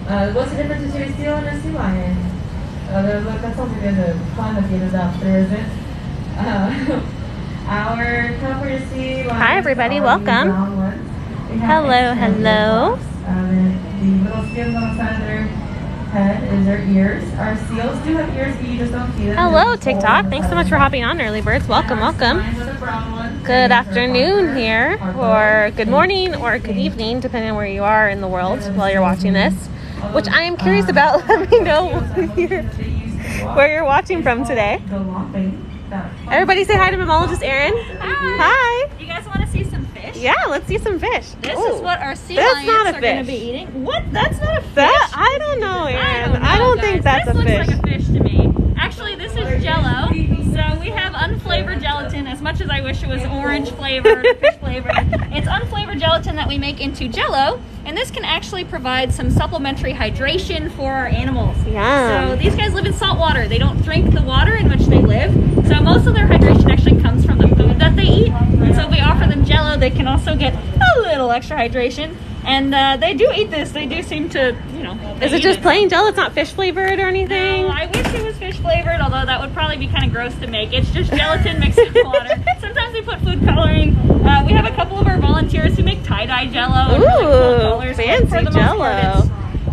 What's the difference between a seal and a sea lion? That's something good to kind of get it up. There isn't. Our California sea lions. Hi, everybody. Welcome. Hello, hello. The little skins on the side of their head is their ears. Our seals do have ears, but you just don't see them. Hello, TikTok. Thanks so much for hopping on, early birds. Welcome, welcome. Good afternoon here, or good morning, or good evening, depending on where you are in the world while you're watching this. Which I am curious about. Let me know where you're watching from today. Everybody say hi to mammalogist Erin. Hi. You guys want to see some fish? Yeah, let's see some fish. This is what our sea lions are going to be eating. What? That's not a fish. I don't know, Erin. I don't think that's a fish. This looks like a fish to me. Actually, this is Jello. So we have unflavored gelatin. As much as I wish it was orange flavored or fish flavored, it's unflavored gelatin that we make into Jello. And this can actually provide some supplementary hydration for our animals. Yeah. So these guys live in salt water. They don't drink the water in which they live. So most of their hydration actually comes from the food that they eat. And so if we offer them Jello, they can also get a little extra hydration. And they do eat this. They do seem to, you know. Is it just plain Jello? It's not fish flavored or anything? No, I wish it was fish flavored, although that would probably be kind of gross to make. It's just gelatin mixed with water. Sometimes we put food coloring. We have a couple of our volunteers who make tie-dye Jello. Ooh, really cool colors. fancy Jello.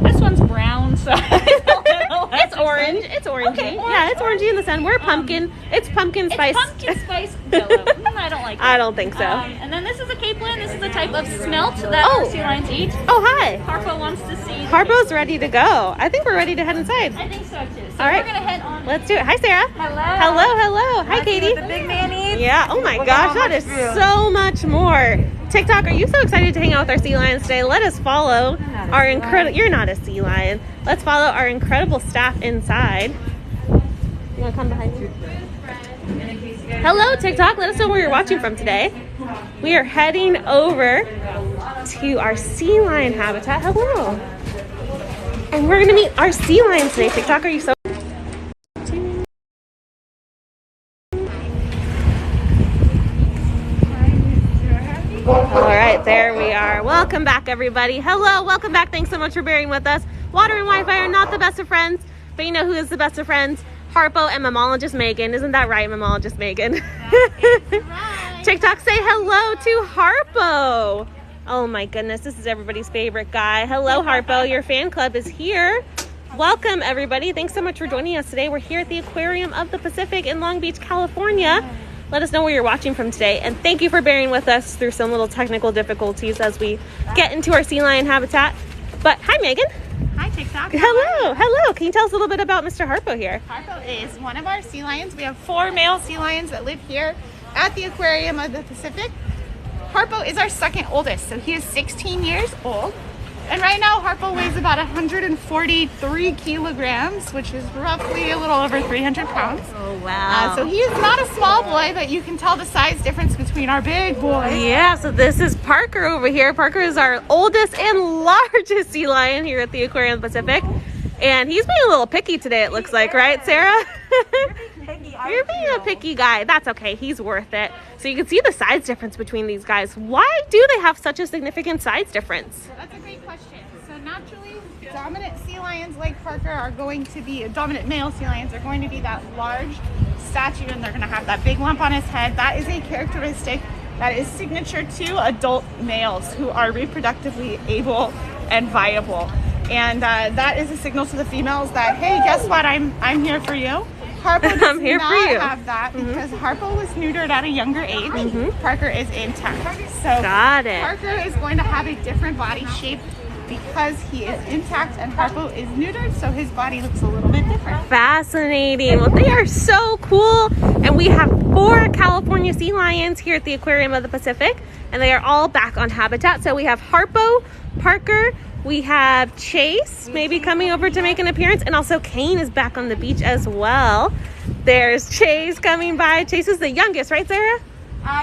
This one's brown, so it's orange. It's orangey. Okay, yeah, it's orangey in the sun. We're pumpkin. It's pumpkin spice. It's pumpkin spice Jello. I don't like it. I don't think so. And then this is a capelin. This is a type of smelt that our sea lions eat. Oh, hi. Harpo wants to see. Harpo's ready to go. I think we're ready to head inside. I think so too. So all right. We're gonna head on. Let's do it. Hi, Sarah. Hello. Hello, hello. Hi, Katie. The big man eats. Yeah. Oh my gosh, that is so much more. TikTok, are you so excited to hang out with our sea lions today? Let us follow our incredible. You're not a sea lion. Let's follow our incredible staff inside. You want to come behind you? Hello, TikTok. Let us know where you're watching from today. We are heading over to our sea lion habitat. Hello. And we're going to meet our sea lions today. TikTok, are you so All right, there we are. Welcome back, everybody. Hello, welcome back. Thanks so much for bearing with us. Water and Wi-Fi are not the best of friends, but you know who is the best of friends? Harpo and mammalogist Megan. Isn't that right, mammalogist Megan? Right. TikTok, say hello to Harpo. Oh my goodness, this is everybody's favorite guy. Hello, Harpo. Your fan club is here. Welcome, everybody. Thanks so much for joining us today. We're here at the Aquarium of the Pacific in Long Beach, California. Let us know where you're watching from today. And thank you for bearing with us through some little technical difficulties as we get into our sea lion habitat. But hi, Megan. Hi, TikTok. Hello. Hello. Can you tell us a little bit about Mr. Harpo here? Harpo is one of our sea lions. We have 4 male sea lions that live here at the Aquarium of the Pacific. Harpo is our second oldest, so he is 16 years old. And right now, Harpo weighs about 143 kilograms, which is roughly a little over 300 pounds. Oh, wow. So he is not a small boy, but you can tell the size difference between our big boy. Yeah, so this is Parker over here. Parker is our oldest and largest sea lion here at the Aquarium of the Pacific. And he's being a little picky today, it looks like, right, Sarah? You're being a picky guy. That's okay. He's worth it. So you can see the size difference between these guys. Why do they have such a significant size difference? That's a great question. So naturally, dominant sea lions like Parker are going to be, dominant male sea lions are going to be that large stature, and they're going to have that big lump on his head. That is a characteristic that is signature to adult males who are reproductively able and viable. And that is a signal to the females that, hey, guess what? I'm here for you. Harpo does I'm here not for you. have that because Harpo was neutered at a younger age. Parker is intact. So Got it. Parker is going to have a different body shape because he is intact and Harpo is neutered, so his body looks a little bit different. Fascinating. Well, they are so cool. And we have 4 California sea lions here at the Aquarium of the Pacific, and they are all back on habitat. So we have Harpo, Parker, we have Chase maybe coming over to make an appearance, and also Kane is back on the beach as well. There's Chase coming by. Chase is the youngest, right, Sarah?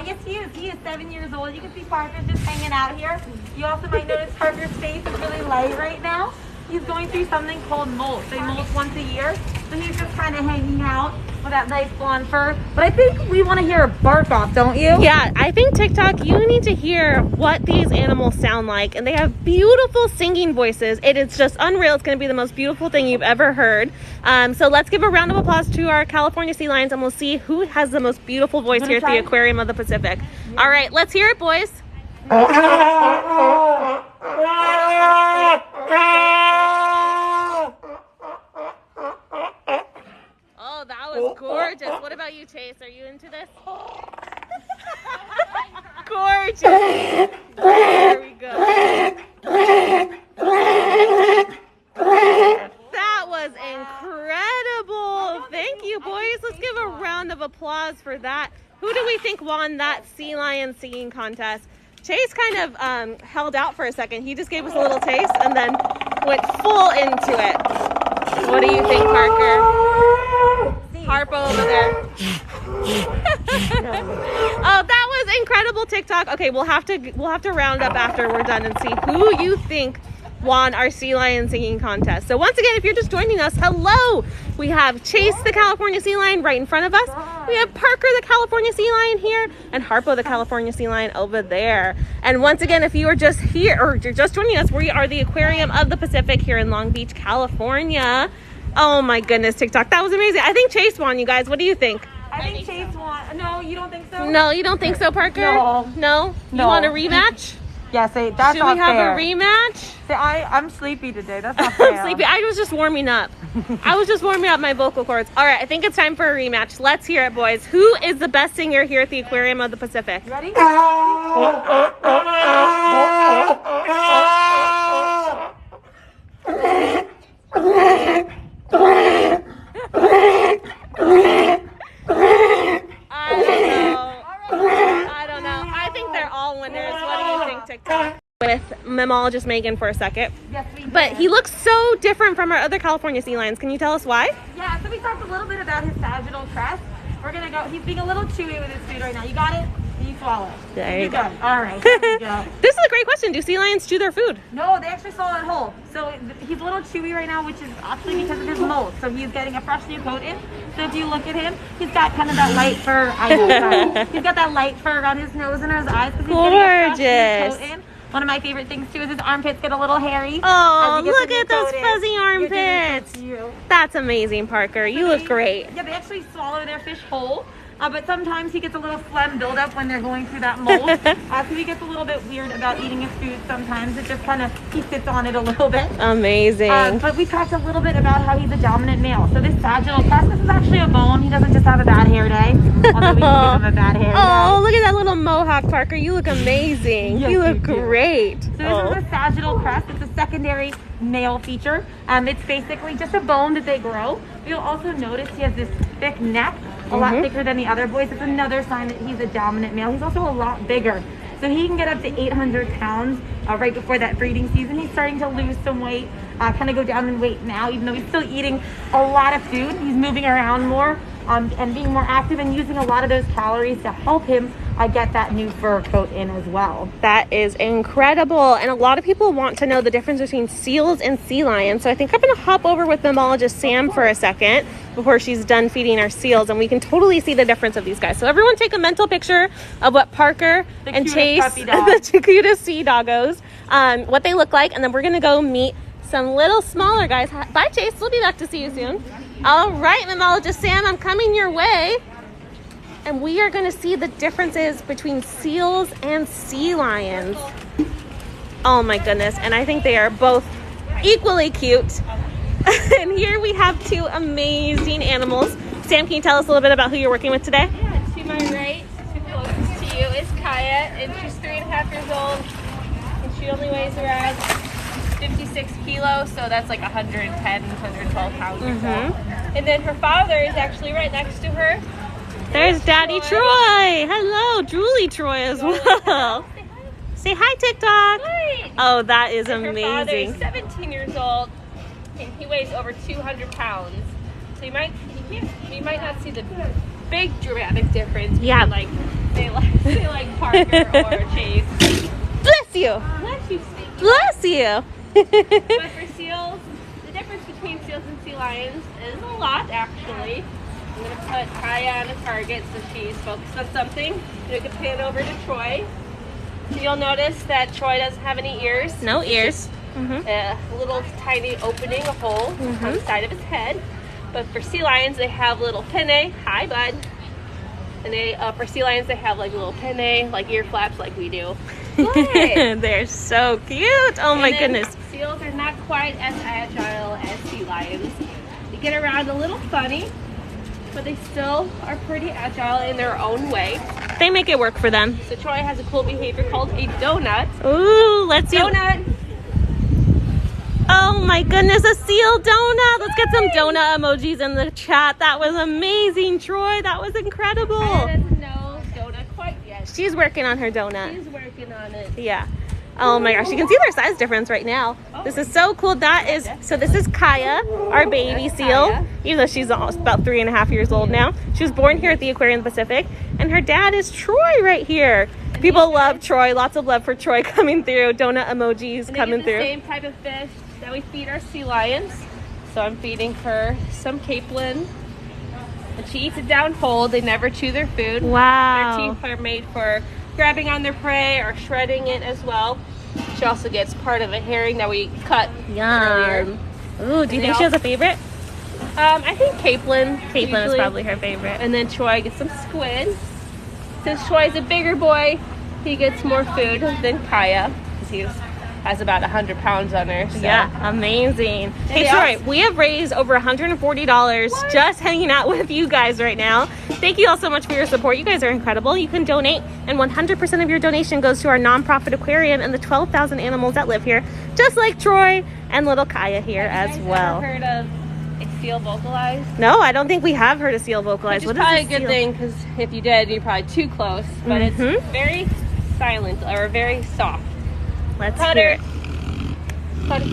Yes, he is. He is 7 years old. You can see Parker just hanging out here. You also might notice Parker's face is really light right now. he's going through something called molt. They molt once a year, so he's just kind of hanging out with that nice blonde fur. But I think we want to hear a bark off, don't you? Yeah, I think TikTok, you need to hear what these animals sound like, and they have beautiful singing voices. It is just unreal. It's going to be the most beautiful thing you've ever heard. So let's give a round of applause to our California sea lions, and we'll see who has the most beautiful voice here at the Aquarium of the Pacific. All right, let's hear it, boys. Oh, that was gorgeous. What about you, Chase? Are you into this? Gorgeous. There we go. That was incredible. Thank you, boys. Let's give a round of applause for that. Who do we think won that sea lion singing contest? Chase kind of held out for a second. He just gave us a little taste and then went full into it. What do you think, Parker? Harpo over there. Oh, that was incredible, TikTok. Okay, we'll have to round up after we're done and see who you think won our sea lion singing contest. So once again, if you're just joining us, hello. We have Chase, the California sea lion, right in front of us. We have Parker, the California sea lion, here, and Harpo, the California sea lion, over there. And once again, if you are just here or you're just joining us, we are the Aquarium of the Pacific here in Long Beach, California. Oh my goodness, TikTok, that was amazing. I think Chase won, you guys. What do you think? I think Chase won. No, you don't think so? No, you don't think so, Parker? No? You want a rematch? Yeah, that's Should not we have fair. a rematch? See, I'm sleepy today. That's not fair. I'm sleepy. I was just warming up. I was just warming up my vocal cords. All right, I think it's time for a rematch. Let's hear it, boys. Who is the best singer here at the Aquarium of the Pacific? Ready? I don't know. I think they're all winners. What do you think, TikTok? With mammalogist Megan for a second. Yes, we did. But he looks so different from our other California sea lions. Can you tell us why? Yeah, so we talked a little bit about his sagittal crest. We're gonna go. He's being a little chewy with his food right now. You got it? You swallow. There you You're go. good. All right. There you go. This is a great question. Do sea lions chew their food? No, they actually swallow it whole. So he's a little chewy right now, which is actually because of his molt. So he's getting a fresh new coat in. So if you look at him, he's got kind of that light fur. I know, sorry. He's got that light fur around his nose and his eyes because he's getting a fresh new coat in. One of my favorite things too is his armpits get a little hairy. Oh, as he gets look a new at those coat in. fuzzy You're doing armpits. so cute. That's amazing, Parker. You look great. Yeah, they actually swallow their fish whole. But sometimes he gets a little phlegm buildup when they're going through that mold. So he gets a little bit weird about eating his food sometimes. It just kind of, he sits on it a little bit. Amazing. But we talked a little bit about how he's a dominant male. So this sagittal crest, this is actually a bone. He doesn't just have a bad hair day. Although we can give him a bad hair Oh, day. look at that little mohawk, Parker. You look amazing. Yes, you look you do. great. So this is a sagittal crest. It's a secondary male feature. It's basically just a bone that they grow. You'll also notice he has this thick neck, a lot thicker than the other boys. It's another sign that he's a dominant male. He's also a lot bigger. So he can get up to 800 pounds right before that breeding season. He's starting to lose some weight, kind of go down in weight now, even though he's still eating a lot of food. He's moving around more and being more active and using a lot of those calories to help him get that new fur coat in as well. That is incredible. And a lot of people want to know the difference between seals and sea lions. So I think I'm going to hop over with mammalogist Sam for a second before she's done feeding our seals, and we can totally see the difference of these guys. So everyone take a mental picture of what Parker and Chase, the cutest sea doggos, what they look like, and then we're going to go meet some little smaller guys. Bye, Chase. We'll be back to see you soon. All right, mammalogist Sam, I'm coming your way. And we are going to see the differences between seals and sea lions. Oh my goodness. And I think they are both equally cute. And here we have two amazing animals. Sam, can you tell us a little bit about who you're working with today? Yeah, to my right, to closest to you is Kaya, and she's 3.5 years old, and she only weighs around 56 kilos, so that's like 110, 112 pounds or so. And then her father is actually right next to her. There's Daddy Troy. Hello, Julie Troy as well. Say hi, TikTok. Hi. Oh, that is And her father is amazing. 17 years old, and he weighs over 200 pounds. So you might not see the big dramatic difference. Yeah. Between, say like Parker or Chase. Bless you. Bless you, Steve. Bless you. But for seals, lions is a lot, actually. I'm going to put Kaya on a target so she's focused on something. We can pan over to Troy. So you'll notice that Troy doesn't have any ears. No ears. A little tiny opening, a hole on the side of his head. But for sea lions, they have little penne. Hi, bud. And they for sea lions, they have like little penne, like ear flaps, like we do. They're so cute. Oh my goodness. Seals are not quite as agile as sea lions. They get around a little funny, but they still are pretty agile in their own way. They make it work for them. So Troy has a cool behavior called a donut. Ooh, let's see. Donut. Oh my goodness, a seal donut. Let's get some donut emojis in the chat. That was amazing, Troy. That was incredible. Kaya doesn't know donut quite yet. She's working on her donut. She's working on it. Yeah. Oh my gosh, you can see their size difference right now. This is so cool. So this is Kaya, our baby seal. Kaya. Even though she's almost about 3.5 years old now. She was born here at the Aquarium of the Pacific. And her dad is Troy right here. People love Troy. Lots of love for Troy coming through. Donut emojis And coming they get through. the same type of fish that we feed our sea lions. So I'm feeding her some capelin. And she eats it down whole. They never chew their food. Wow. Their teeth are made for grabbing on their prey or shredding it as well. She also gets part of a herring that we cut earlier. Yum. Ooh, do you think she has a favorite? I think capelin. Caitlin is usually. probably her favorite. And then Troy gets some squid. Since Troy's a bigger boy, he gets more food than Kaya because he has about 100 pounds on her. So. Yeah, amazing. Hey, they Troy, also- we have raised over $140 just hanging out with you guys right now. Thank you all so much for your support. You guys are incredible. You can donate, and 100% of your donation goes to our nonprofit aquarium and the 12,000 animals that live here, just like Troy and little Kaya here as well. Ever heard of a seal vocalized? No, I don't think we have heard a seal vocalize. Which is What probably a a good seal? thing because if you did, you're probably too close. But it's very silent or very soft. Let's Putter. hear it. Putter.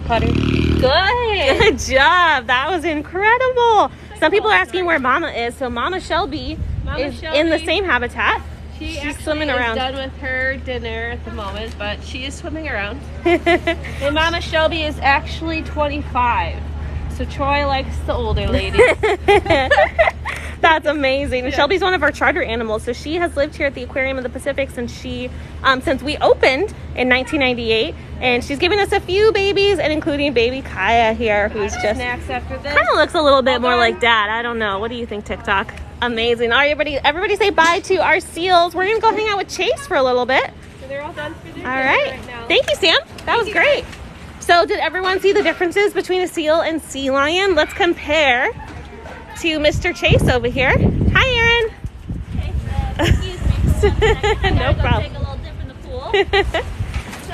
Putter. Good. Good job. That was incredible. Some people are asking where Mama is. So Mama Shelby is in the same habitat. She's swimming around. Done with her dinner at the moment, but she is swimming around. And Mama Shelby is actually 25. So Troy likes the older ladies. That's amazing. And Shelby's one of our charter animals. So she has lived here at the Aquarium of the Pacific since we opened in 1998. And she's given us a few babies, and including baby Kaya here, who's just snacks after this. kind of looks a little bit more like Dad. I don't know. What do you think, TikTok? Amazing. All right, everybody say bye to our seals. We're going to go hang out with Chase for a little bit. So they're all done for their All dinner right. now. Thank you, Sam. That was great. So did everyone see the differences between a seal and sea lion? Let's compare to Mr. Chase over here. Hi, Aaron. Excuse me. No problem. Take a little dip in the pool.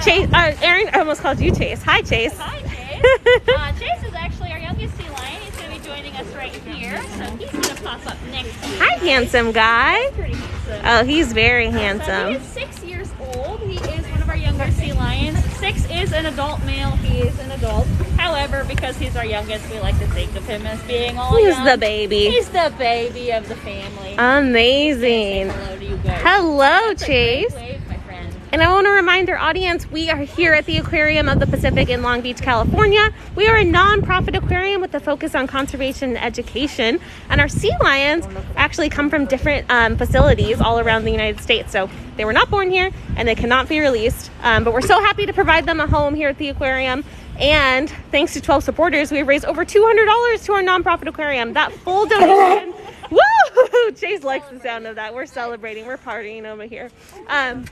Chase, Aaron, I almost called you Chase. Hi, Chase. Hi, Chase. Chase is actually our youngest sea lion. He's going to be joining us right here. So he's going to pop up next to you. Hi, handsome guy. Pretty handsome. Oh, he's very So he handsome. is 6 years old. He is one of our younger sea lions. 6 is an adult male. He is an adult. However, because he's our youngest, we like to think of him as being all He's young. the baby. He's the baby of the family. Amazing. Hello to you guys. Hello, Chase. Wave, my friend. And I want to remind our audience, we are here at the Aquarium of the Pacific in Long Beach, California. We are a non-profit aquarium with a focus on conservation and education. And our sea lions actually come from different facilities all around the United States. So they were not born here and they cannot be released. But we're so happy to provide them a home here at the aquarium. And thanks to 12 supporters, we've raised over $200 to our nonprofit aquarium. That full donation. Woo! Chase likes the sound of that. We're celebrating. We're partying over here. And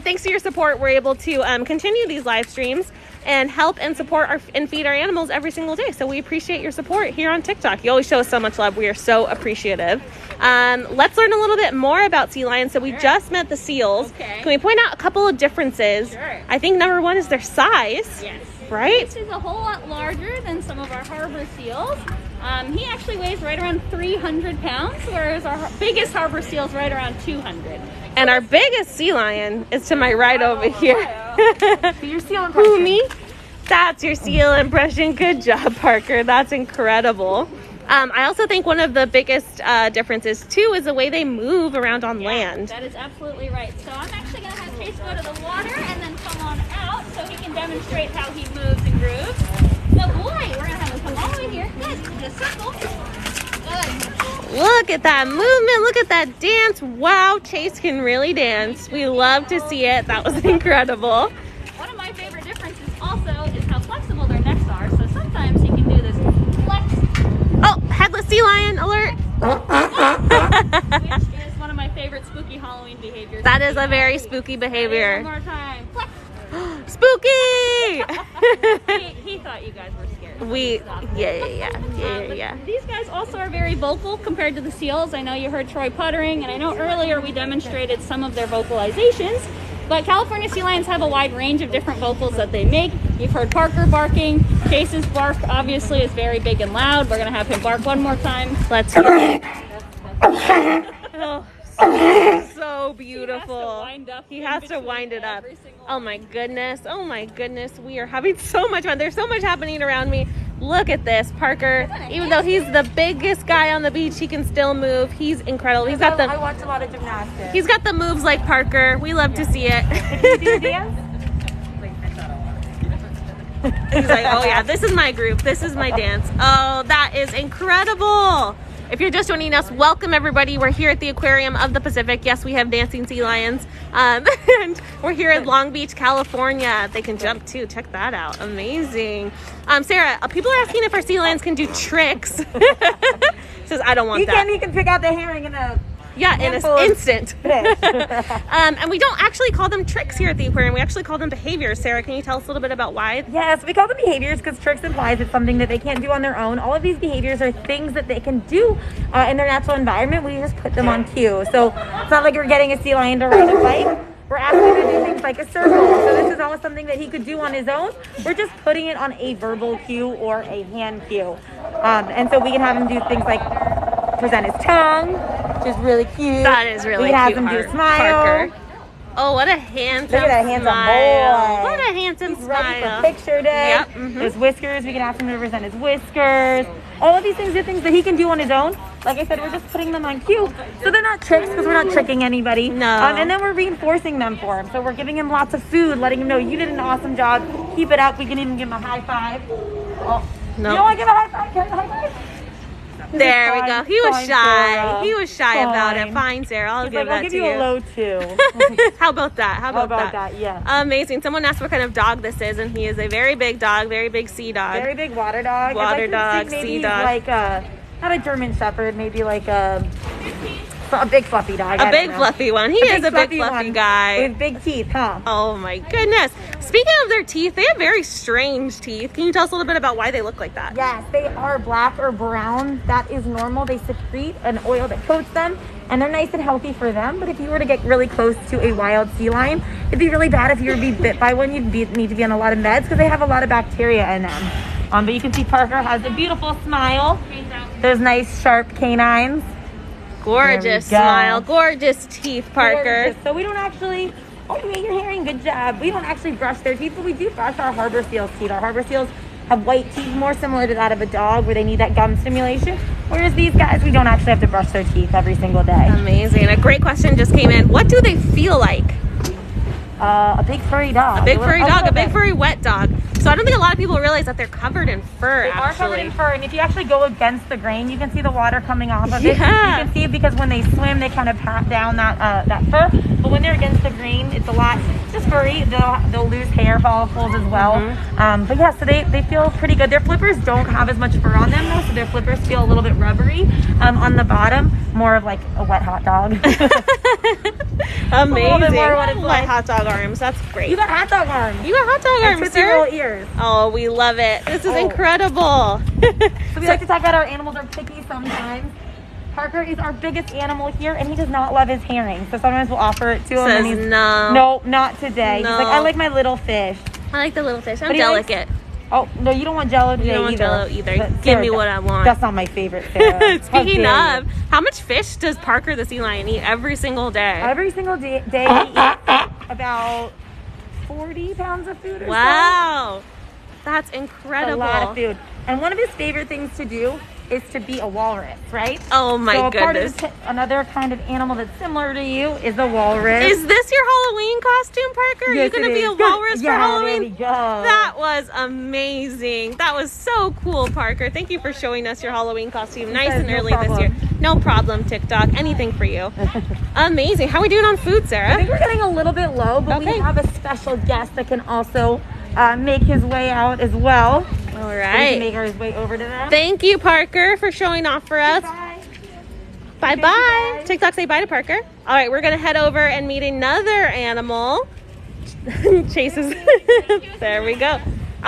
thanks to your support, we're able to continue these live streams and help and support and feed our animals every single day. So we appreciate your support here on TikTok. You always show us so much love. We are so appreciative. Let's learn a little bit more about sea lions. So we just met the seals. Okay. Can we point out a couple of differences? Sure. I think number one is their size. Yes. Right? This is a whole lot larger than some of our harbor seals. He actually weighs right around 300 pounds, whereas our biggest harbor seal is right around 200. And our biggest sea lion is to my right over here. Your seal impression. Who, me? That's your seal impression. Good job, Parker. That's incredible. I also think one of the biggest differences, too, is the way they move around on land. That is absolutely right. So I'm actually going to have Chase go to the water and then come on out so he can demonstrate demonstrate how he moves and grooves. The boy, we're gonna have him come all the way here. Good, just circle. Good. Look at that movement. Look at that dance. Wow, Chase can really dance. We love to see it. That was incredible. One of my favorite differences also is how flexible their necks are. So sometimes he can do this flex, Oh, headless sea lion alert. which is one of my favorite spooky Halloween behaviors. That is a very spooky behavior. One more time. Flex. Spooky! He thought you guys were scared. Yeah. These guys also are very vocal compared to the seals. I know you heard Troy puttering, and I know earlier we demonstrated some of their vocalizations. But California sea lions have a wide range of different vocals that they make. You've heard Parker barking. Chase's bark obviously is very big and loud. We're gonna have him bark one more time. Let's hear it. Oh, so beautiful. He has to wind it up. Oh my goodness. Oh my goodness. We are having so much fun. There's so much happening around me. Look at this, Parker. Even though he's the biggest guy on the beach, he can still move. He's incredible. He's got I watch a lot of gymnastics. He's got the moves like Parker. We love to see it. Can you do dance? He's like, oh yeah, this is my group. This is my dance. Oh, that is incredible. If you're just joining us, welcome everybody. We're here at the Aquarium of the Pacific. Yes, we have dancing sea lions. And we're here in Long Beach, California. They can jump too. Check that out. Amazing. Sarah, people are asking if our sea lions can do tricks. Says, I don't want that. He can pick out the herring in a... Yeah, in an instant. And we don't actually call them tricks here at the aquarium. We actually call them behaviors. Sarah, can you tell us a little bit about why? Yes, we call them behaviors because tricks implies it's something that they can't do on their own. All of these behaviors are things that they can do in their natural environment. We just put them on cue. So it's not like we're getting a sea lion to ride a bike. We're asking him to do things like a circle. So this is always something that he could do on his own. We're just putting it on a verbal cue or a hand cue. And so we can have him do things like present his tongue, which is really cute. That is really cute. We can have cute, him do smile. Parker. Oh, what a handsome Look at that handsome smile. boy. What a handsome He's ready smile. for picture day. Yep. Mm-hmm. There's whiskers. We can ask him to present his whiskers. All of these things are things that he can do on his own. Like I said, we're just putting them on cue. So they're not tricks because we're not tricking anybody. No. And then we're reinforcing them for him. So we're giving him lots of food, letting him know you did an awesome job. Keep it up. We can even give him a high five. Oh. No. You don't want to give a high five? Can I give a high five? There we go. He was Fine, shy. Sarah. He was shy about it. Fine. Fine, Sarah. I'll He's give like, that I'll give to you a low 2. How about that? How about that? Yeah. Amazing. Someone asked what kind of dog this is, and he is a very big dog, very big sea dog. Very big water dog. Water I'd like to dog, think maybe sea he's dog. like not a German Shepherd, maybe like a big fluffy dog. A big fluffy one. He is a big fluffy one guy. with big teeth, huh? Oh my goodness. Speaking of their teeth, they have very strange teeth. Can you tell us a little bit about why they look like that? Yes, they are black or brown. That is normal. They secrete an oil that coats them, and they're nice and healthy for them. But if you were to get really close to a wild sea lion, it'd be really bad if you were to be bit by one. You'd need to be on a lot of meds because they have a lot of bacteria in them. But you can see Parker has a beautiful smile. There's nice sharp canines. Gorgeous smile, gorgeous teeth, Parker. Gorgeous. So we don't actually, oh, you made your herring, good job. We don't actually brush their teeth, but we do brush our harbor seals' teeth. Our harbor seals have white teeth, more similar to that of a dog, where they need that gum stimulation. Whereas these guys, we don't actually have to brush their teeth every single day. Amazing. A great question just came in. What do they feel like? A big furry dog. A big furry dog, a big bit. furry wet dog. So I don't think a lot of people realize that they're covered in fur, They are covered in fur, and if you actually go against the grain, you can see the water coming off of it. Yeah. You can see it because when they swim, they kind of pat down that fur. But when they're against the grain, it's a lot just furry. They'll lose hair follicles as well. Mm-hmm. But yeah, so they feel pretty good. Their flippers don't have as much fur on them though, so their flippers feel a little bit rubbery on the bottom, more of like a wet hot dog. Amazing. more what it's like. Hot dog arms. That's great. You got hot dog arms. You got hot dog arms, With sir. your little ears. Oh, we love it. This is Oh. incredible. So we like to talk about our animals are picky sometimes. Parker is our biggest animal here, and he does not love his herring. So sometimes we'll offer it to him. Says and he's, no. No, not today. No. He's like, I like my little fish. I like the little fish. I'm But he likes- delicate. Oh, no, you don't want Jello today You don't want either. Jell-O either. But Give Sarah, me what I want. That's not my favorite, Sarah. How Speaking dare of, you. how much fish does Parker the sea lion eat every single day? Every single day he eats about 40 pounds of food or Wow. That's so. incredible. A lot of food. And one of his favorite things to do is to be a walrus, right? Oh my so goodness. Another kind of animal that's similar to you is a walrus. Is this your Halloween costume, Parker? Are you Yes, going to it be a is. walrus for Halloween? There we go. That was amazing. That was so cool, Parker. Thank you for showing us your Halloween costume nice and No early this problem. year. No problem, TikTok. Anything for you. Amazing. How are we doing on food, I Sarah? think we're getting a little bit low, but Okay. we have a special guest that can also make his way out as well. All So we right. can make our way over to them. Thank you, Parker, for showing off for us. Bye. Bye-bye. guys. TikTok, say bye to Parker. All right, we're going to head over and meet another animal. Chases. There we go. All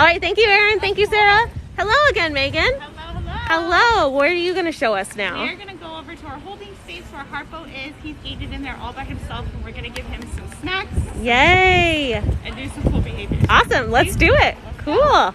right, thank you, Erin. Thank you, Sarah. Hello again, Megan. Hello, hello. Hello. What are you going to show us now? We're going to go over to our holding space where Harpo is. He's gated in there all by himself, and we're going to give him some snacks Yay. and do some cool behaviors. Awesome. Let's do it. Cool.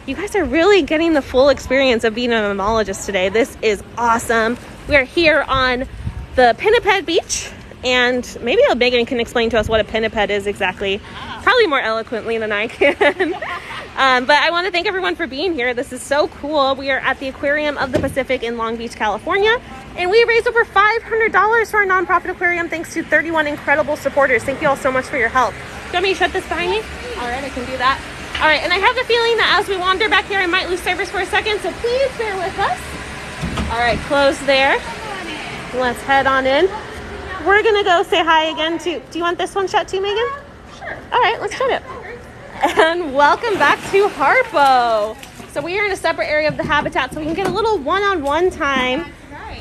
You guys are really getting the full experience of being a mammologist today. This is awesome. We are here on the pinniped beach, and maybe Megan can explain to us what a pinniped is exactly, probably more eloquently than I can. But I want to thank everyone for being here. This is so cool. We are at the Aquarium of the Pacific in Long Beach, California, and we raised over $500 for our nonprofit aquarium thanks to 31 incredible supporters. Thank you all so much for your help. Do you want me to shut this behind me? All right, I can do that. All right, and I have the feeling that as we wander back here, I might lose service for a second, so please bear with us. All right, close there. Let's head on in. We're gonna go say hi again to, do you want this one shut too, Megan? Sure. All right, let's shut it. And welcome back to Harpo. So we are in a separate area of the habitat so we can get a little one-on-one time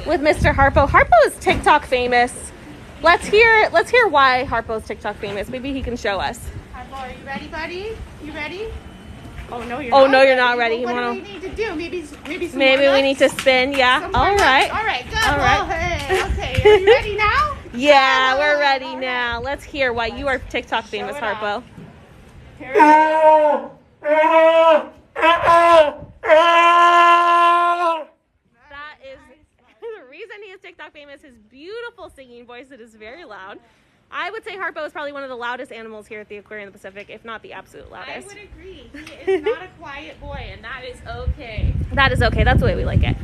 with Mr. Harpo. Harpo is TikTok famous. Let's hear why Harpo is TikTok famous. Maybe he can show us. Harpo, are you ready, buddy? You ready? Oh, no, you're Oh, not no, ready. you're not ready. Well, You what wanna- do we need to do? Maybe some Maybe more we need to spin, yeah. Some more All nuts? right. All right, good. All Well, right. hey, okay. Are you ready now? Yeah, we're ready now. Let's hear why you are TikTok famous, it off. Harpo. Here we go. That is the reason he is TikTok famous. His beautiful singing voice. It is very loud. I would say Harpo is probably one of the loudest animals here at the Aquarium of the Pacific, if not the absolute I loudest. would agree. He is not a quiet boy, and that is okay. That is okay. That's the way we like it.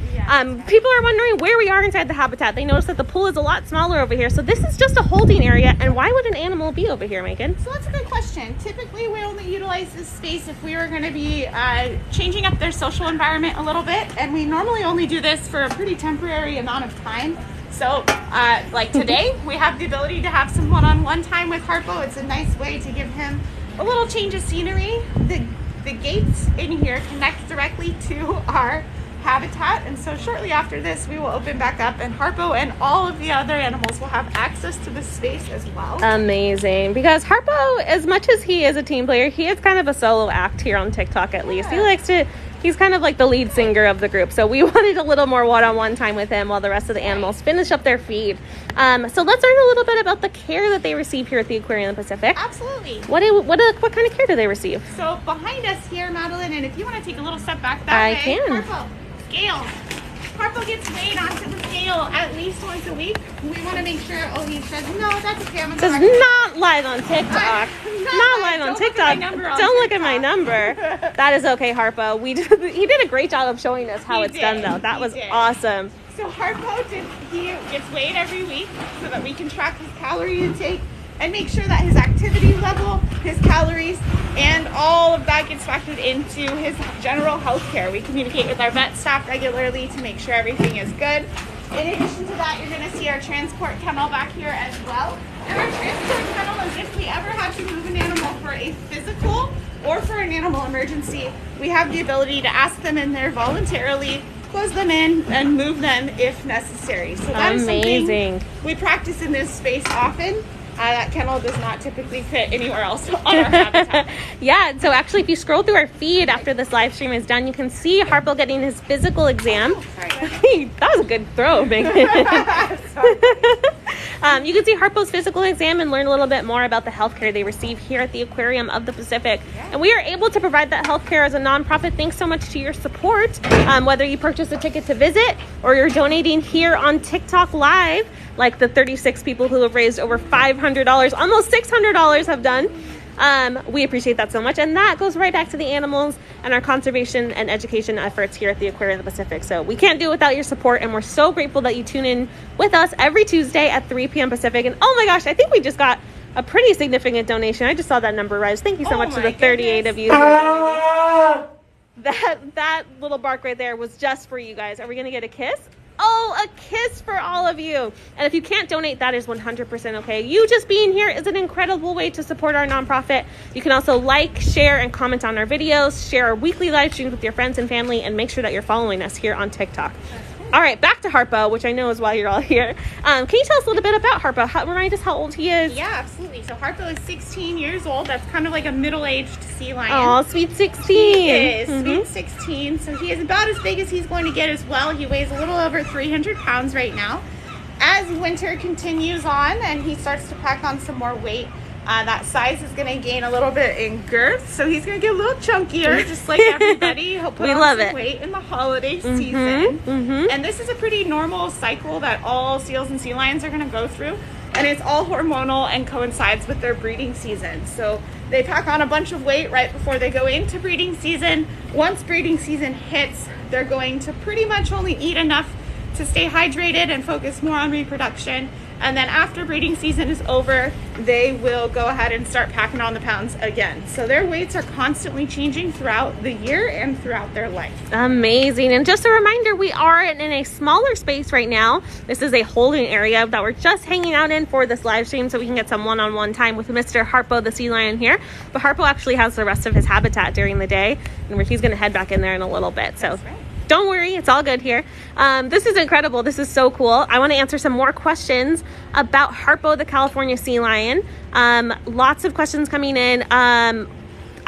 People are wondering where we are inside the habitat. They notice that the pool is a lot smaller over here. So this is just a holding area. And why would an animal be over here, Megan? So that's a good question. Typically, we only utilize this space if we were going to be changing up their social environment a little bit, and we normally only do this for a pretty temporary amount of time. So, like today, we have the ability to have some one-on-one time with Harpo. It's a nice way to give him a little change of scenery. The gates in here connect directly to our habitat, and so shortly after this, we will open back up, and Harpo and all of the other animals will have access to this space as well. Amazing. Because Harpo, as much as he is a team player, he is kind of a solo act here on TikTok at least. He likes to, he's kind of like the lead singer of the group. So we wanted a little more one-on-one time with him while the rest of the animals finish up their feed. So let's learn a little bit about the care that they receive here at the Aquarium of the Pacific. Absolutely. What kind of care do they receive? So behind us here, Madeline, and if you want to take a little step back that I way, can. Harpo, scales. Harpo gets weighed onto the scale at least once a week. We want to make sure. Oh, he says no. That's okay. I'm gonna Does go back. not lie on TikTok. Not Not lie on don't look at TikTok. my number on Don't look at my TikTok. number. That is okay, Harpo. He did a great job of showing us how He it's did. done, though. That He was did. awesome. So Harpo, he gets weighed every week so that we can track his calorie intake and make sure that his activity level, his calories, and all of that gets factored into his general health care. We communicate with our vet staff regularly to make sure everything is good. In addition to that, you're going to see our transport kennel back here as well. And our transport kennel is if we ever have to move an animal for a physical or for an animal emergency, we have the ability to ask them in there voluntarily, close them in, and move them if necessary. So that is Amazing. something we practice in this space often. That kennel does not typically fit anywhere else on our habitat. Yeah, and so actually if you scroll through our feed after this live stream is done, you can see Harpo getting his physical exam. That was a good throw, Megan. You can see Harpo's physical exam and learn a little bit more about the healthcare they receive here at the Aquarium of the Pacific. And we are able to provide that healthcare as a nonprofit thanks so much to your support. Whether you purchase a ticket to visit or you're donating here on TikTok Live, like the 36 people who have raised over $500, almost $600 have done. We appreciate that so much. And that goes right back to the animals and our conservation and education efforts here at the Aquarium of the Pacific. So we can't do it without your support. And we're so grateful that you tune in with us every Tuesday at 3 p.m. Pacific. And oh my gosh, I think we just got a pretty significant donation. I just saw that number rise. Thank you so much to the 38 of you. That little bark right there was just for you guys. Are we going to get a kiss? Oh, a kiss for all of you. And if you can't donate, that is 100% okay. You just being here is an incredible way to support our nonprofit. You can also like, share, and comment on our videos, share our weekly live streams with your friends and family, and make sure that you're following us here on TikTok. All right, back to Harpo, which I know is why you're all here. Can you tell us a little bit about Harpo? Remind us how old he is. Yeah, absolutely. So Harpo is 16 years old. That's kind of like a middle-aged sea lion. Oh, sweet 16. He is sweet 16. So he is about as big as he's going to get as well. He weighs a little over 300 pounds right now. As winter continues on and he starts to pack on some more weight, that size is going to gain a little bit in girth, so he's going to get a little chunkier, just like everybody. He'll put on some weight in the holiday season. And this is a pretty normal cycle that all seals and sea lions are going to go through, and it's all hormonal and coincides with their breeding season. So they pack on a bunch of weight right before they go into breeding season. Once breeding season hits, they're going to pretty much only eat enough to stay hydrated and focus more on reproduction. And then after breeding season is over, they will go ahead and start packing on the pounds again. So their weights are constantly changing throughout the year and throughout their life. Amazing. And just a reminder, we are in a smaller space right now. This is a holding area that we're just hanging out in for this live stream so we can get some one-on-one time with Mr. Harpo, the sea lion here. But Harpo actually has the rest of his habitat during the day, and he's going to head back in there in a little bit. So. That's right. Don't worry, it's all good here. This is incredible. This is so cool. I want to answer some more questions about Harpo, the California sea lion. Lots of questions coming in. I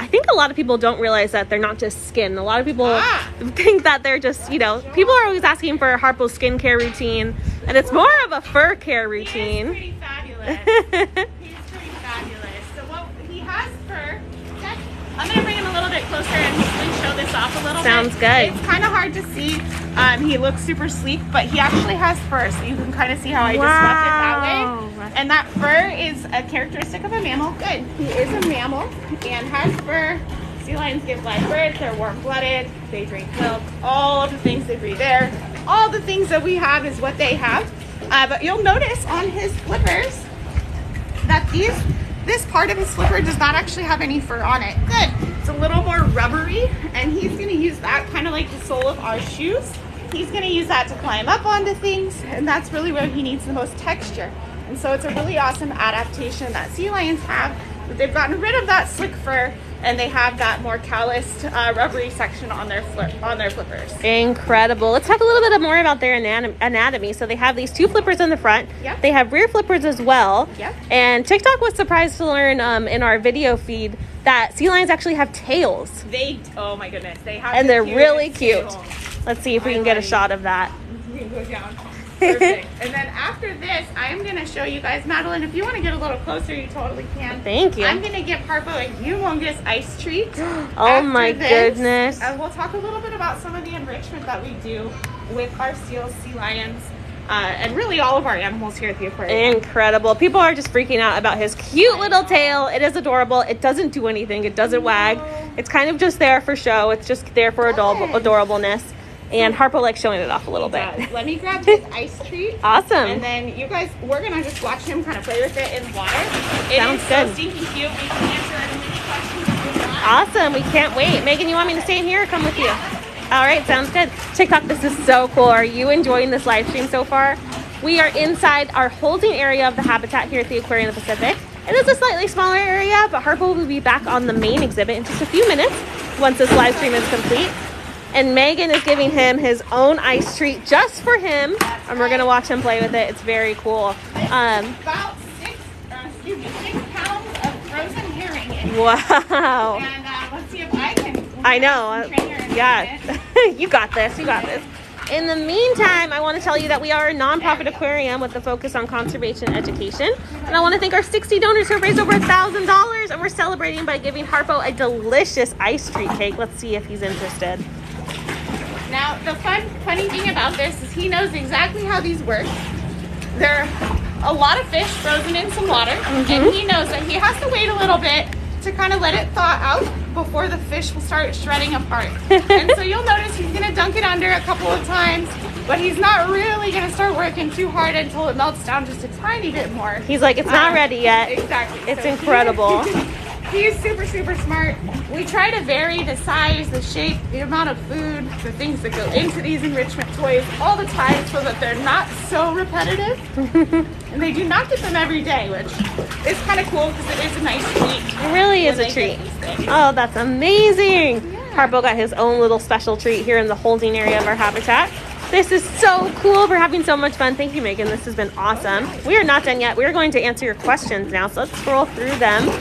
think a lot of people don't realize that they're not just skin. A lot of people think that they're just, people are always asking for a Harpo skincare routine, and it's more of a fur care routine. He's pretty fabulous. He's pretty fabulous. So what he has fur. I'm going to bring him a little bit closer and hopefully show this off a little bit. Sounds good. It's kind of hard to see. He looks super sleek, but he actually has fur, so you can kind of see how I just left it that way. And that fur is a characteristic of a mammal. Good. He is a mammal and has fur. Sea lions give live birth. They're warm-blooded. They drink milk. All of the things they breathe air. All the things that we have is what they have. But you'll notice on his flippers that this part of his flipper does not actually have any fur on it. Good. It's a little more rubbery, and he's going to use that kind of like the sole of our shoes. He's going to use that to climb up onto things, and that's really where he needs the most texture. And so it's a really awesome adaptation that sea lions have. They've gotten rid of that slick fur, and they have that more calloused, rubbery section on their flippers. Incredible. Let's talk a little bit more about their anatomy. So they have these two flippers in the front. Yep. They have rear flippers as well. Yep. And TikTok was surprised to learn in our video feed that sea lions actually have tails. Oh my goodness, they have. And they're really cute. tails. Let's see if we can get a shot of that. We can go down. Perfect. And then after this, I'm going to show you guys, Madeline, if you want to get a little closer, you totally can. Thank you. I'm going to give Harpo a humongous ice treat. Oh my goodness. And we'll talk a little bit about some of the enrichment that we do with our seals, sea lions, and really all of our animals here at the aquarium. Incredible. People are just freaking out about his cute little tail. It is adorable. It doesn't do anything. It doesn't wag. It's kind of just there for show. It's just there for adorableness. And Harpo likes showing it off a little bit. Let me grab his ice treat. Awesome. And then you guys, we're going to just watch him kind of play with it in water. Sounds good. So stinking cute. We can answer as many questions as we want. Awesome. We can't wait. Megan, you want me to stay in here or come with you? All right. Sounds good. TikTok, this is so cool. Are you enjoying this live stream so far? We are inside our holding area of the habitat here at the Aquarium of the Pacific. It is a slightly smaller area, but Harpo will be back on the main exhibit in just a few minutes once this live stream is complete. And Megan is giving him his own ice treat just for him. And we're going to watch him play with it. It's very cool. About 6 pounds of frozen herring in here. Wow. And let's see if I can. I know. Yeah. You got this. You got this. In the meantime, I want to tell you that we are a nonprofit aquarium with a focus on conservation education. And I want to thank our 60 donors who have raised over $1,000. And we're celebrating by giving Harpo a delicious ice treat cake. Let's see if he's interested. Now, the funny thing about this is he knows exactly how these work. There are a lot of fish frozen in some water, and he knows that he has to wait a little bit to kind of let it thaw out before the fish will start shredding apart. And so you'll notice he's gonna dunk it under a couple of times, but he's not really gonna start working too hard until it melts down just a tiny bit more. He's like, it's not ready yet. Exactly. It's So incredible. He's super, super smart. We try to vary the size, the shape, the amount of food, the things that go into these enrichment toys all the time so that they're not so repetitive. And they do not get them every day, which is kind of cool because it is a nice treat. It really is when a they get treat. these things. Oh, that's amazing. Harpo got his own little special treat here in the holding area of our habitat. This is so cool. We're having so much fun. Thank you, Megan. This has been awesome. We are not done yet. We are going to answer your questions now, so let's scroll through them.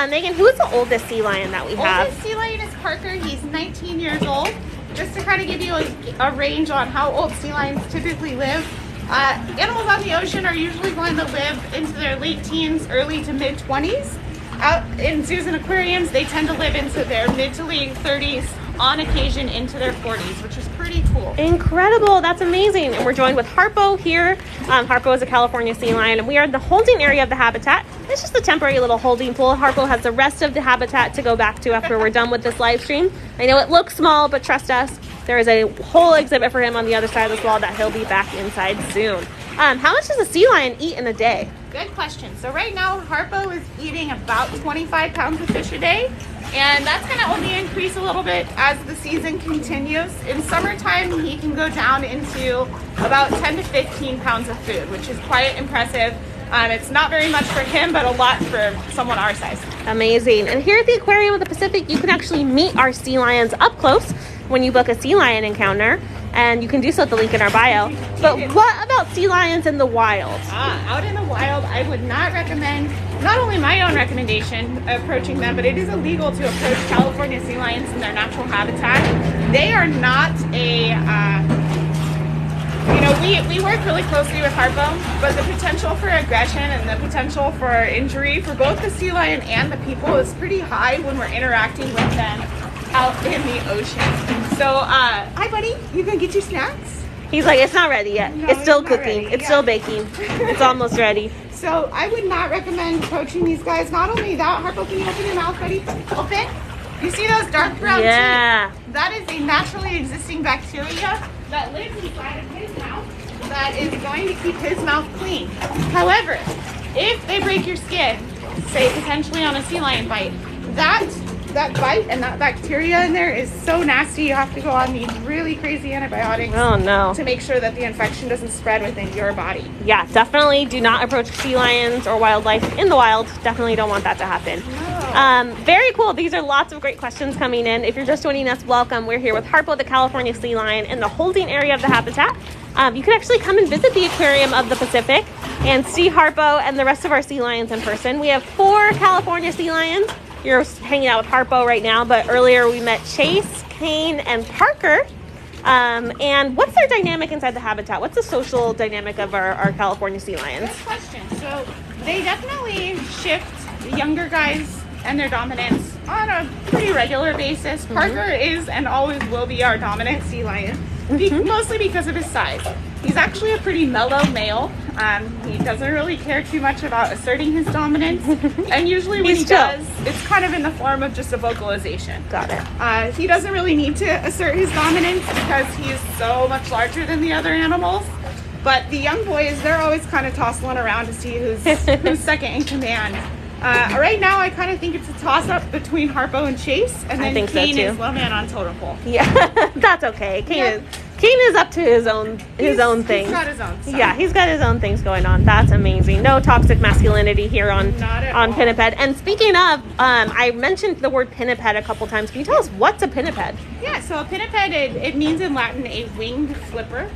Megan, who is the oldest sea lion that we have? Oldest sea lion is Parker. He's 19 years old. Just to kind of give you a range on how old sea lions typically live. Animals on the ocean are usually going to live into their late teens, early to mid 20s. Out in zoos and aquariums, they tend to live into their mid to late 30s, on occasion into their 40s, which is pretty cool. Incredible. That's amazing. And we're joined with Harpo here. Harpo is a California sea lion, and we are in the holding area of the habitat. It's just a temporary little holding pool. Harpo has the rest of the habitat to go back to after we're done with this live stream. I know it looks small, but trust us, there is a whole exhibit for him on the other side of this wall that he'll be back inside soon. How much does a sea lion eat in a day? Good question. So right now, Harpo is eating about 25 pounds of fish a day, and that's going to only increase a little bit as the season continues. In summertime, he can go down into about 10 to 15 pounds of food, which is quite impressive. It's not very much for him, but a lot for someone our size. Amazing. And here at the Aquarium of the Pacific, you can actually meet our sea lions up close when you book a sea lion encounter, and you can do so at the link in our bio. But what about sea lions in the wild? Out in the wild, I would not recommend, not only my own recommendation approaching them, but it is illegal to approach California sea lions in their natural habitat. They are not we work really closely with Harpo, but the potential for aggression and the potential for injury for both the sea lion and the people is pretty high when we're interacting with them out in the ocean. So, hi buddy, you gonna get your snacks? He's like, it's not ready yet. No, it's still it's not cooking. ready. It's Yeah. still baking. It's almost ready. So I would not recommend approaching these guys. Not only that, Harpo, can you open your mouth, buddy? Open. You see those dark brown Yeah. teeth? That is a naturally existing bacteria that lives inside of his mouth that is going to keep his mouth clean. However, if they break your skin, say potentially on a sea lion bite, that bite and that bacteria in there is so nasty, you have to go on these really crazy antibiotics Oh no. to make sure that the infection doesn't spread within your body. Yeah, definitely do not approach sea lions or wildlife in the wild. Definitely don't want that to happen. Very cool. These are lots of great questions coming in. If you're just joining us, welcome. We're here with Harpo, the California sea lion, in the holding area of the habitat. You can actually come and visit the Aquarium of the Pacific and see Harpo and the rest of our sea lions in person. We have 4 California sea lions. You're hanging out with Harpo right now, but earlier we met Chase, Kane, and Parker. And what's their dynamic inside the habitat? What's the social dynamic of our California sea lions? Good question. So they definitely shift the younger guys and their dominance on a pretty regular basis. Parker is and always will be our dominant sea lion, mostly because of his size. He's actually a pretty mellow male. He doesn't really care too much about asserting his dominance, and usually when he does, it's kind of in the form of just a vocalization. Got it. He doesn't really need to assert his dominance because he is so much larger than the other animals. But the young boys, they're always kind of tossing around to see who's second in command. Right now, I kind of think it's a toss-up between Harpo and Chase, and then Kane is low man on totem pole. Yeah, that's okay. Kane is up to his own thing. He's got his own stuff. Yeah, he's got his own things going on. That's amazing. No toxic masculinity here on all. pinniped. And speaking of, I mentioned the word pinniped a couple times. Can you tell us what's a pinniped? Yeah, so a pinniped, it means in Latin a winged flipper.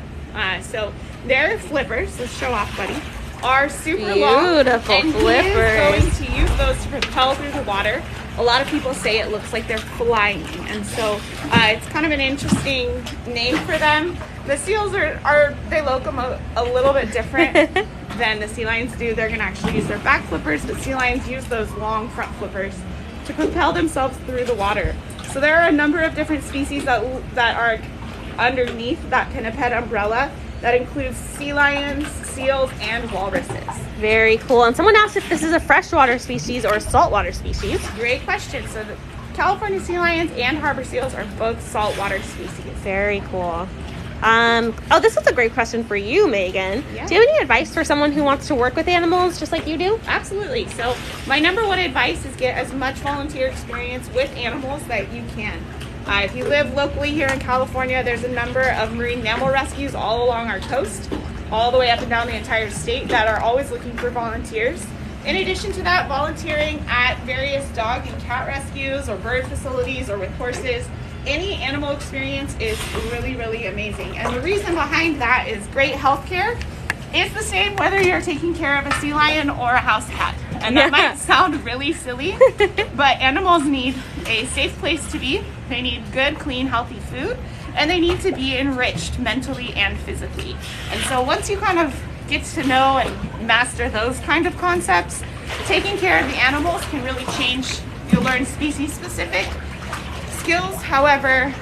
So their flippers, let's show off, buddy, are super long. Beautiful and flippers. He is going to use those to propel through the water. A lot of people say it looks like they're flying, and so it's kind of an interesting name for them. The seals they locomote a little bit different than the sea lions do. They're going to actually use their back flippers, but sea lions use those long front flippers to propel themselves through the water. So there are a number of different species that are underneath that pinniped umbrella. That includes sea lions, seals, and walruses. Very cool. And someone asked if this is a freshwater species or a saltwater species. Great question. So the California sea lions and harbor seals are both saltwater species. Very cool. Oh, this is a great question for you, Megan. Yeah. Do you have any advice for someone who wants to work with animals just like you do? Absolutely. So my number one advice is get as much volunteer experience with animals that you can. If you live locally here in California, there's a number of marine mammal rescues all along our coast, all the way up and down the entire state, that are always looking for volunteers. In addition to that, volunteering at various dog and cat rescues or bird facilities or with horses, any animal experience is really, really amazing. And the reason behind that is great health care. It's the same whether you're taking care of a sea lion or a house cat. And that might sound really silly, but animals need a safe place to be. They need good, clean, healthy food, and they need to be enriched mentally and physically. And so once you kind of get to know and master those kind of concepts, taking care of the animals can really change. You'll learn species-specific skills. However,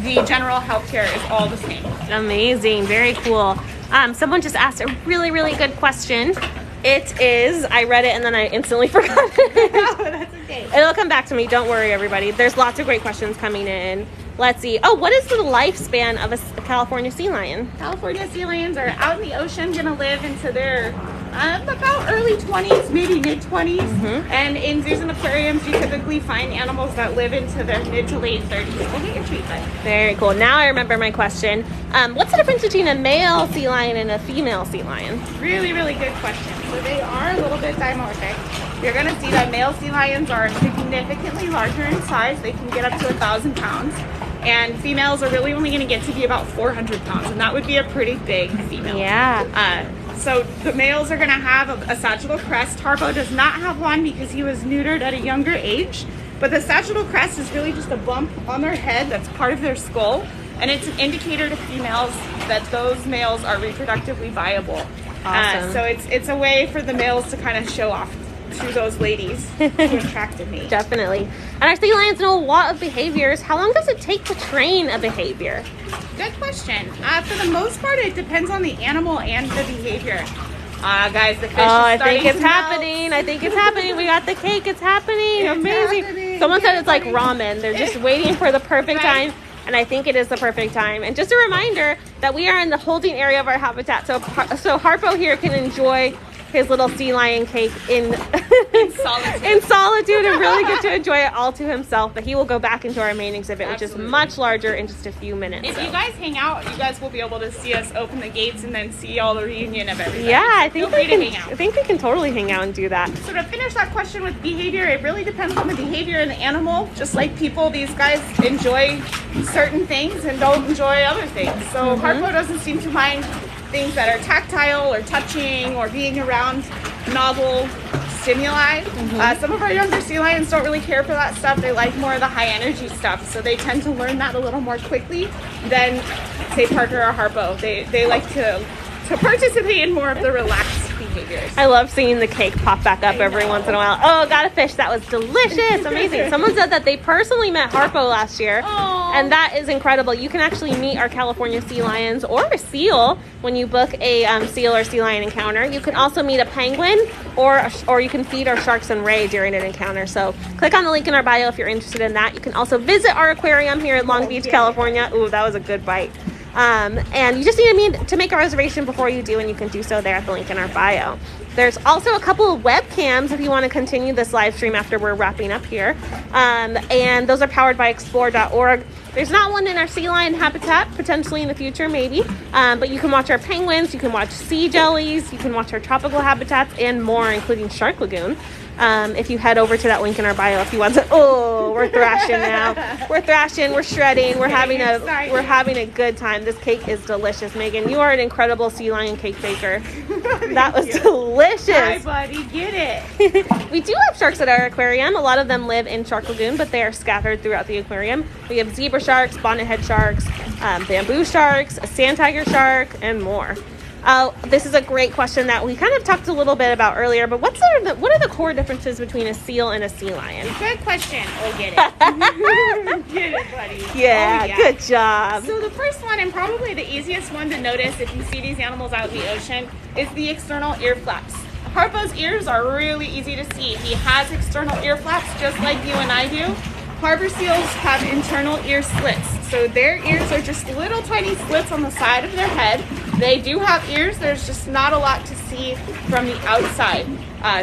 the general healthcare is all the same. Amazing. Very cool. Someone just asked a really, really good question. It is, I read it and then I instantly forgot it. No, that's okay. It'll come back to me. Don't worry, everybody. There's lots of great questions coming in. Let's see. Oh, what is the lifespan of a California sea lion? California sea lions are out in the ocean, gonna live into their about early 20s, maybe mid 20s. And in zoos and aquariums, you typically find animals that live into their mid to late 30s. We'll get your treatment. Very cool. Now I remember my question. What's the difference between a male sea lion and a female sea lion? Really, really good question. So they are a little bit dimorphic. You're gonna see that male sea lions are significantly larger in size. They can get up to 1,000 pounds. And females are really only gonna get to be about 400 pounds. And that would be a pretty big female. Yeah. So the males are gonna have a sagittal crest. Harpo does not have one because he was neutered at a younger age. But the sagittal crest is really just a bump on their head that's part of their skull. And it's an indicator to females that those males are reproductively viable. Awesome. So it's a way for the males to kind of show off to those ladies who attracted me. Definitely. And our sea lions know a lot of behaviors. How long does it take to train a behavior? Good question. For the most part, it depends on the animal and the behavior. Guys, the fish is I starting think it's to melt. happening. I think it's happening. We got the cake. It's happening. It's Amazing. happening. Someone said it's like ramen. They're just waiting for the perfect Right. time. And I think it is the perfect time. And just a reminder that we are in the holding area of our habitat. So Harpo here can enjoy his little sea lion cake in solitude. in solitude and really get to enjoy it all to himself. But he will go back into our main exhibit, which is much larger, in just a few minutes. If you guys hang out, you guys will be able to see us open the gates and then see all the reunion of everything. Yeah, I think Feel free to we hang can. out. I think we can totally hang out and do that. So to finish that question with behavior, it really depends on the behavior in the animal. Just like people, these guys enjoy certain things and don't enjoy other things. So Harpo doesn't seem to mind things that are tactile or touching or being around novel stimuli. Some of our younger sea lions don't really care for that stuff. They like more of the high energy stuff. So they tend to learn that a little more quickly than, say, Parker or Harpo. They like to participate in more of the relaxed behaviors. I love seeing the cake pop back up every once in a while. Oh, got a fish. That was delicious. Amazing. Someone said that they personally met Harpo last year. Aw. And that is incredible. You can actually meet our California sea lions or a seal when you book a seal or sea lion encounter. You can also meet a penguin or you can feed our sharks and ray during an encounter. So click on the link in our bio if you're interested in that. You can also visit our aquarium here in Long Beach, California. Ooh, that was a good bite. And you just need to make a reservation before you do, and you can do so there at the link in our bio. There's also a couple of webcams if you want to continue this live stream after we're wrapping up here. And those are powered by explore.org. There's not one in our sea lion habitat, potentially in the future, maybe. But you can watch our penguins, you can watch sea jellies, you can watch our tropical habitats and more, including Shark Lagoon. If you head over to that link in our bio, if you want to. Oh, we're thrashing now. We're thrashing. We're shredding. We're having a good time. This cake is delicious, Megan. You are an incredible sea lion cake baker. That was delicious. Hi, buddy. Get it. We do have sharks at our aquarium. A lot of them live in Shark Lagoon, but they are scattered throughout the aquarium. We have zebra sharks, bonnethead sharks, bamboo sharks, a sand tiger shark, and more. This is a great question that we kind of talked a little bit about earlier, but what are the core differences between a seal and a sea lion? Good question. Oh, get it. Get it, buddy. Yeah, Oh, yeah. Good job. So the first one, and probably the easiest one to notice if you see these animals out in the ocean, is the external ear flaps. Harpo's ears are really easy to see. He has external ear flaps just like you and I do. Harbor seals have internal ear slits. So their ears are just little tiny slits on the side of their head. They do have ears, there's just not a lot to see from the outside.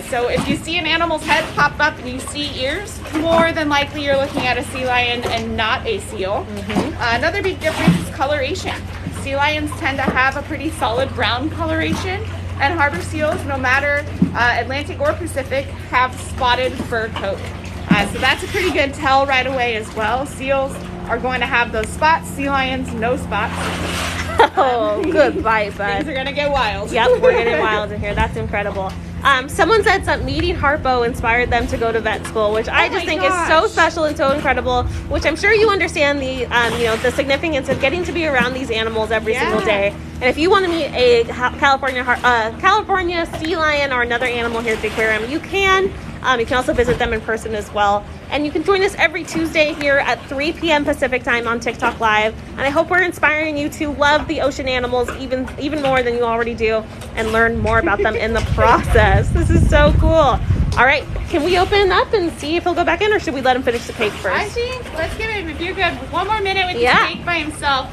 So if you see an animal's head pop up and you see ears, more than likely you're looking at a sea lion and not a seal. Another big difference is coloration. Sea lions tend to have a pretty solid brown coloration, and harbor seals, no matter Atlantic or Pacific, have spotted fur coat. So that's a pretty good tell right away as well. Seals are going to have those spots. Sea lions, no spots. Oh, good bite, bud. Things are going to get wild. Yep, we're getting wild in here. That's incredible. Someone said that meeting Harpo inspired them to go to vet school, which I just think is so special and so incredible, which I'm sure you understand the, the significance of getting to be around these animals every single day. And if you want to meet a California sea lion or another animal here at the aquarium, you can. You can also visit them in person as well. And you can join us every Tuesday here at 3 p.m. Pacific time on TikTok Live. And I hope we're inspiring you to love the ocean animals even more than you already do and learn more about them in the process. This is so cool. All right, can we open up and see if he'll go back in, or should we let him finish the cake first? I think let's give him, if you're good, one more minute with the cake by himself.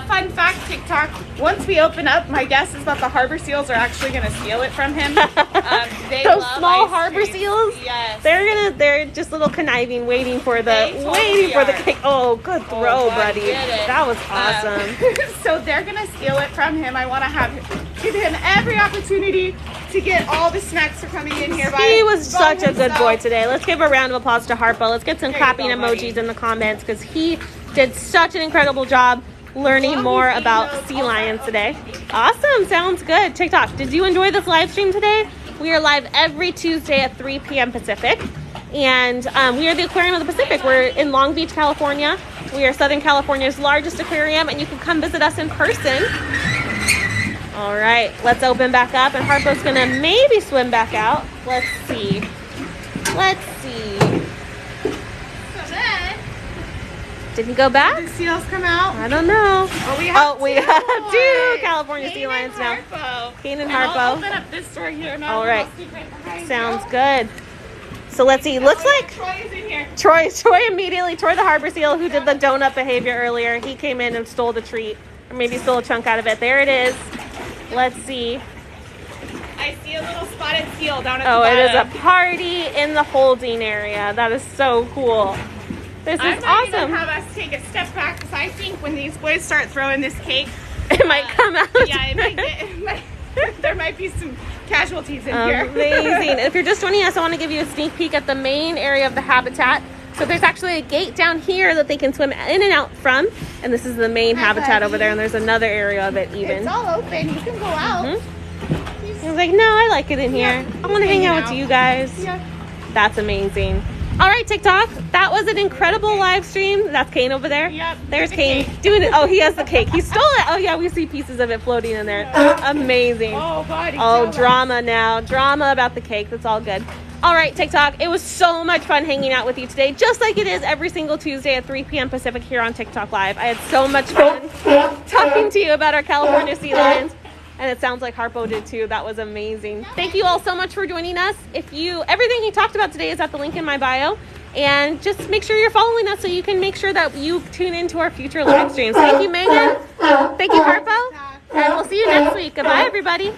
Fun fact, TikTok, once we open up, my guess is that the harbor seals are actually going to steal it from him. They Those love small ice harbor cream. seals? Yes. They're just little conniving, waiting for the cake. Oh, good throw, buddy. That was awesome. So they're going to steal it from him. I want to give him every opportunity to get all the snacks for coming in here. He was such a good boy today. Let's give a round of applause to Harpo. Let's get some clapping emojis in the comments because he did such an incredible job learning more about sea lions today. Awesome. Sounds good. TikTok, did you enjoy this live stream today? We are live every Tuesday at 3 p.m. Pacific. And we are the Aquarium of the Pacific. We're in Long Beach, California. We are Southern California's largest aquarium, and you can come visit us in person. All right, let's open back up, and Harpo's gonna maybe swim back out. Let's see. So then, Did he go back? the seals come out. I don't know. Oh, we have two California sea lions now. Kane and Harpo. I'll open up this door here. All right. Sounds good. So let's see. Looks like Troy is in here. Troy the harbor seal who did the donut behavior earlier. He came in and stole the treat, or maybe stole a chunk out of it. There it is. Let's see. I see a little spotted seal down at the Oh, bottom. it is a party in the holding area. That is so cool. This I is might even awesome. have us take a step back because I think when these boys start throwing this cake, It might come out. yeah, there might be some casualties in here. Amazing. If you're just joining us, I want to give you a sneak peek at the main area of the habitat. So there's actually a gate down here that they can swim in and out from. And this is the main habitat over there. And there's another area of it even. It's all open. You can go out. He was like, no, I like it in here. I want to hang out with you guys. Yeah. That's amazing. All right, TikTok. That was an incredible live stream. That's Kane over there. Yep. There's The Kane cake. doing it. Oh, he has the cake. He stole it. Oh, yeah, we see pieces of it floating in there. Amazing. Oh, buddy. Oh, drama now. Drama about the cake. That's all good. All right, TikTok. It was so much fun hanging out with you today, just like it is every single Tuesday at 3 p.m. Pacific here on TikTok Live. I had so much fun talking to you about our California sea lions. And it sounds like Harpo did too. That was amazing. Thank you all so much for joining us. Everything he talked about today is at the link in my bio. And just make sure you're following us so you can make sure that you tune into our future live streams. Thank you, Megan. Thank you, Harpo. And we'll see you next week. Goodbye, everybody.